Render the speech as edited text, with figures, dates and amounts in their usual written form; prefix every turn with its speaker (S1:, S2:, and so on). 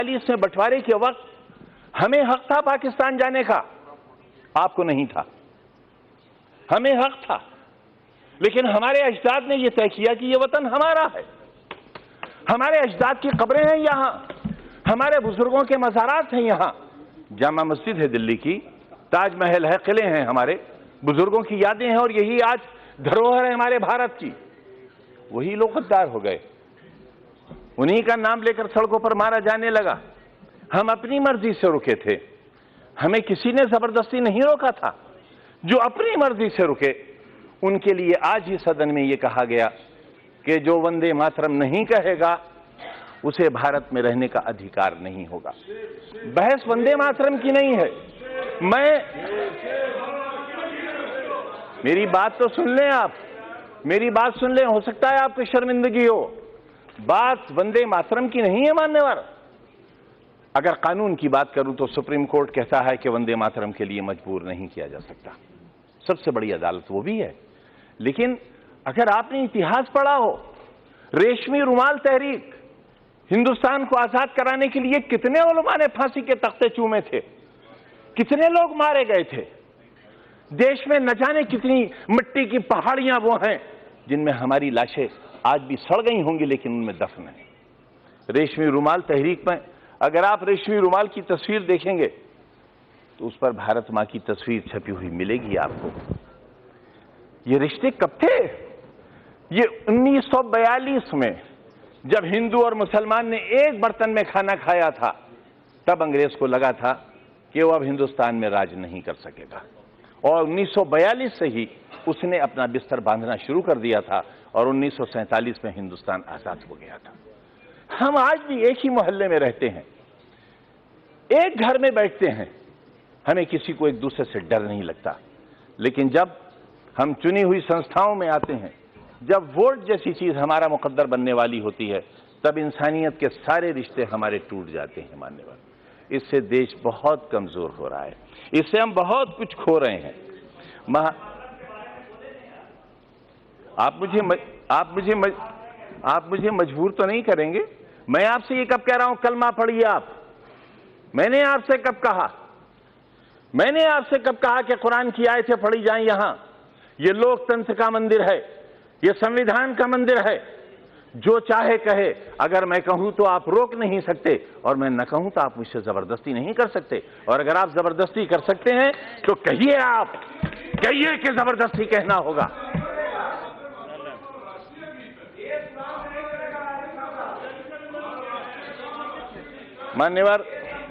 S1: 1947 में बंटवारे के वक्त हमें हक था पाकिस्तान जाने का, आपको नहीं था। हमें हक था, लेकिन हमारे अजदाद ने यह तय किया कि यह वतन हमारा है। हमारे अजदाद की कब्रें हैं यहाँ, हमारे बुजुर्गों के मज़ारात हैं यहाँ। जामा मस्जिद है दिल्ली की, ताजमहल है, किले हैं, हमारे बुजुर्गों की यादें हैं, और यही आज धरोहर है हमारे भारत की। वही लोग गद्दार हो गए, उन्हीं का नाम लेकर सड़कों पर मारा जाने लगा। हम अपनी मर्जी से रुके थे, हमें किसी ने जबरदस्ती नहीं रोका था। जो अपनी मर्जी से रुके उनके लिए आज ही सदन में यह कहा गया कि जो वंदे मातरम नहीं कहेगा उसे भारत में रहने का अधिकार नहीं होगा। बहस वंदे मातरम की नहीं है। मेरी बात तो सुन लें आप, मेरी बात सुन लें, हो सकता है आपको शर्मिंदगी हो। बात वंदे मातरम की नहीं है मान्यवर। अगर कानून की बात करूं तो सुप्रीम कोर्ट कहता है कि वंदे मातरम के लिए मजबूर नहीं किया जा सकता, सबसे बड़ी अदालत वो भी है। लेकिन अगर आपने इतिहास पढ़ा हो, रेशमी रुमाल तहरीक, हिंदुस्तान को आजाद कराने के लिए कितने उलमा ने फांसी के तख्ते चूमे थे, कितने लोग मारे गए थे। देश में न जाने कितनी मिट्टी की पहाड़ियां वो हैं जिनमें हमारी लाशें आज भी सड़ गई होंगी, लेकिन उनमें दफन है। रेशमी रुमाल तहरीक में अगर आप रेशमी रुमाल की तस्वीर देखेंगे तो उस पर भारत मां की तस्वीर छपी हुई मिलेगी आपको। ये रिश्ते कब थे? ये 1942 में जब हिंदू और मुसलमान ने एक बर्तन में खाना खाया था, तब अंग्रेज को लगा था कि वो अब हिंदुस्तान में राज नहीं कर सकेगा, और 1942 से ही उसने अपना बिस्तर बांधना शुरू कर दिया था, और 1947 में हिंदुस्तान आजाद हो गया था। हम आज भी एक ही मोहल्ले में रहते हैं, एक घर में बैठते हैं, हमें किसी को एक दूसरे से डर नहीं लगता। लेकिन जब हम चुनी हुई संस्थाओं में आते हैं, जब वोट जैसी चीज हमारा मुकद्दर बनने वाली होती है, तब इंसानियत के सारे रिश्ते हमारे टूट जाते हैं मान्यवर। इससे देश बहुत कमजोर हो रहा है, इससे हम बहुत कुछ खो रहे हैं। आप मुझे मजबूर तो नहीं करेंगे? मैं आपसे ये कब कह रहा हूं कलमा पढ़िए आप? मैंने आपसे कब कहा? मैंने आपसे कब कहा कि कुरान की आयतें पढ़ी जाएं? यहां ये लोकतंत्र का मंदिर है, ये संविधान का मंदिर है। जो चाहे कहे, अगर मैं कहूं तो आप रोक नहीं सकते, और मैं न कहूं तो आप मुझसे जबरदस्ती नहीं कर सकते। और अगर आप जबरदस्ती कर सकते हैं तो कहिए, आप कहिए कि जबरदस्ती कहना होगा। मान्यवर